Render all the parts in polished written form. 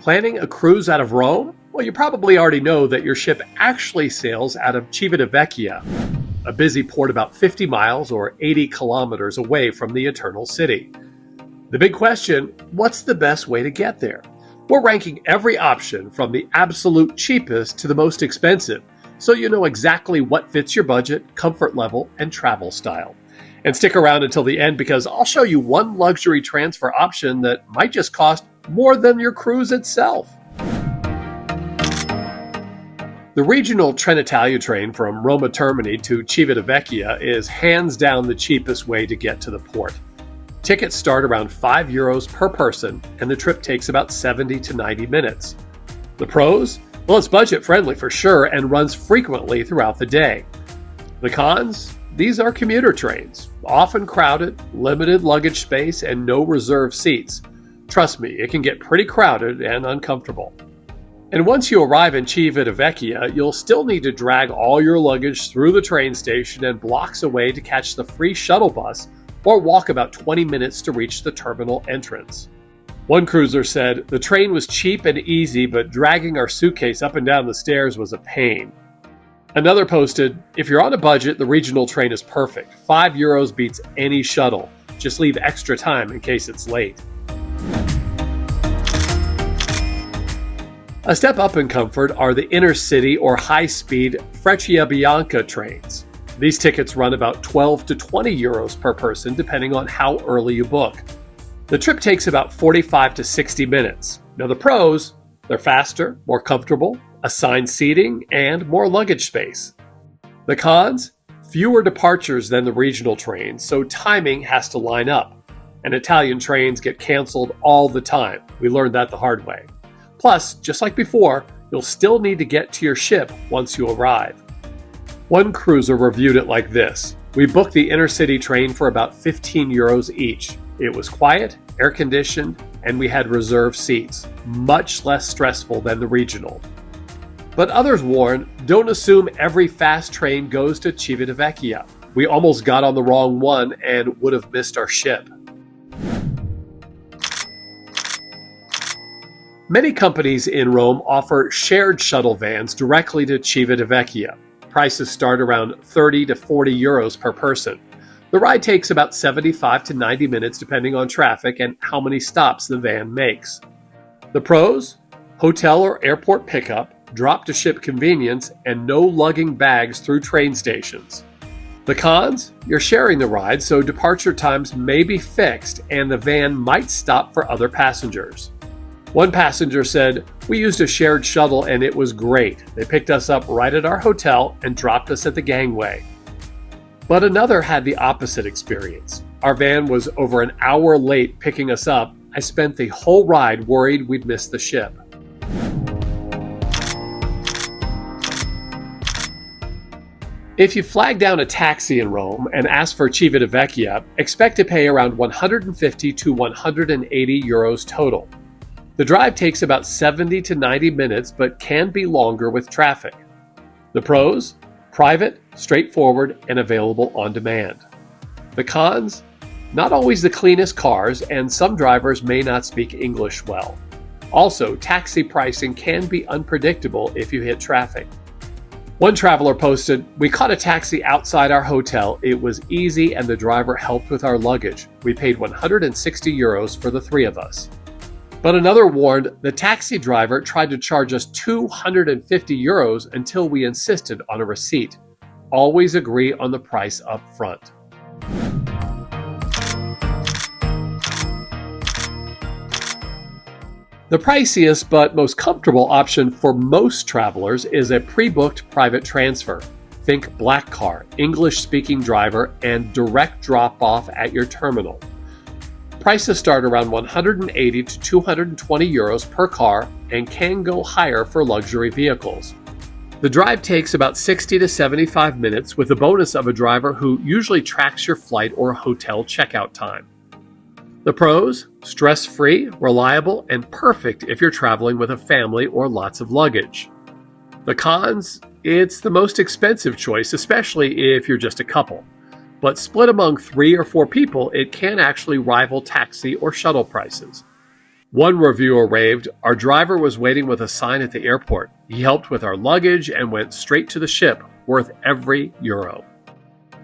Planning a cruise out of Rome? Well, you probably already know that your ship actually sails out of Civitavecchia, a busy port about 50 miles or 80 kilometers away from the Eternal City. The big question, what's the best way to get there? We're ranking every option from the absolute cheapest to the most expensive, so you know exactly what fits your budget, comfort level, and travel style. And stick around until the end because I'll show you one luxury transfer option that might just cost more than your cruise itself. The regional Trenitalia train from Roma Termini to Civitavecchia is hands down the cheapest way to get to the port. Tickets start around €5 per person, and the trip takes about 70 to 90 minutes. The pros? Well, it's budget friendly for sure and runs frequently throughout the day. The cons? These are commuter trains, often crowded, limited luggage space, and no reserved seats. Trust me, it can get pretty crowded and uncomfortable. And once you arrive in Civitavecchia, you'll still need to drag all your luggage through the train station and blocks away to catch the free shuttle bus or walk about 20 minutes to reach the terminal entrance. One cruiser said, "The train was cheap and easy, but dragging our suitcase up and down the stairs was a pain." Another posted, "If you're on a budget, the regional train is perfect. €5 beats any shuttle. Just leave extra time in case it's late." A step up in comfort are the Intercity or high-speed Frecciabianca trains. These tickets run about €12 to €20 per person depending on how early you book. The trip takes about 45 to 60 minutes. Now the pros, they're faster, more comfortable, assigned seating, and more luggage space. The cons, fewer departures than the regional trains, so timing has to line up. And Italian trains get canceled all the time. We learned that the hard way. Plus, just like before, you'll still need to get to your ship once you arrive. One cruiser reviewed it like this. "We booked the Intercity train for about €15 each. It was quiet, air-conditioned, and we had reserved seats. Much less stressful than the regional." But others warn, don't assume every fast train goes to Civitavecchia. We almost got on the wrong one and would have missed our ship. Many companies in Rome offer shared shuttle vans directly to Civitavecchia. Prices start around €30 to €40 per person. The ride takes about 75 to 90 minutes depending on traffic and how many stops the van makes. The pros? Hotel or airport pickup, drop-to-ship convenience, and no lugging bags through train stations. The cons? You're sharing the ride, so departure times may be fixed and the van might stop for other passengers. One passenger said, "We used a shared shuttle and it was great. They picked us up right at our hotel and dropped us at the gangway." But another had the opposite experience. "Our van was over an hour late picking us up. I spent the whole ride worried we'd miss the ship." If you flag down a taxi in Rome and ask for Civitavecchia, expect to pay around €150 to €180 total. The drive takes about 70 to 90 minutes, but can be longer with traffic. The pros? Private, straightforward, and available on demand. The cons? Not always the cleanest cars, and some drivers may not speak English well. Also, taxi pricing can be unpredictable if you hit traffic. One traveler posted, "We caught a taxi outside our hotel. It was easy and the driver helped with our luggage. We paid €160 for the three of us." But another warned, "The taxi driver tried to charge us €250 until we insisted on a receipt. Always agree on the price up front." The priciest but most comfortable option for most travelers is a pre-booked private transfer. Think black car, English-speaking driver, and direct drop-off at your terminal. Prices start around €180 to €220 per car and can go higher for luxury vehicles. The drive takes about 60 to 75 minutes with the bonus of a driver who usually tracks your flight or hotel checkout time. The pros? Stress-free, reliable, and perfect if you're traveling with a family or lots of luggage. The cons? It's the most expensive choice, especially if you're just a couple. But split among 3 or 4 people, it can actually rival taxi or shuttle prices. One reviewer raved, "Our driver was waiting with a sign at the airport. He helped with our luggage and went straight to the ship, worth every euro."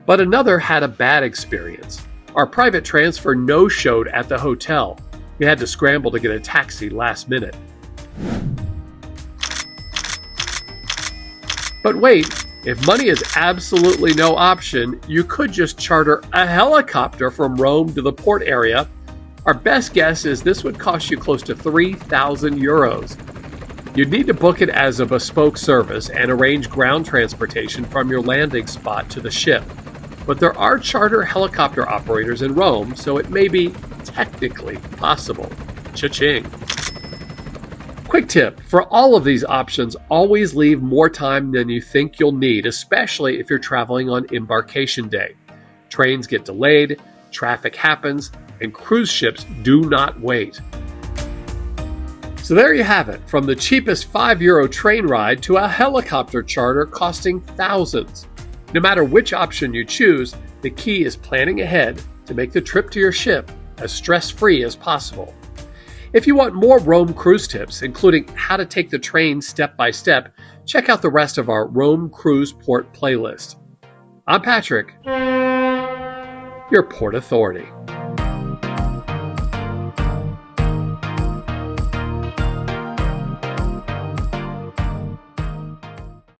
But another had a bad experience. Our private transfer no-showed at the hotel. We had to scramble to get a taxi last minute. But wait, if money is absolutely no option, you could just charter a helicopter from Rome to the port area. Our best guess is this would cost you close to 3,000 euros. You'd need to book it as a bespoke service and arrange ground transportation from your landing spot to the ship. But there are charter helicopter operators in Rome, so it may be technically possible. Cha-ching. Quick tip, for all of these options, always leave more time than you think you'll need, especially if you're traveling on embarkation day. Trains get delayed, traffic happens, and cruise ships do not wait. So there you have it, from the cheapest €5 train ride to a helicopter charter costing thousands. No matter which option you choose, the key is planning ahead to make the trip to your ship as stress-free as possible. If you want more Rome cruise tips, including how to take the train step by step, check out the rest of our Rome Cruise Port playlist. I'm Patrick, your Port Authority.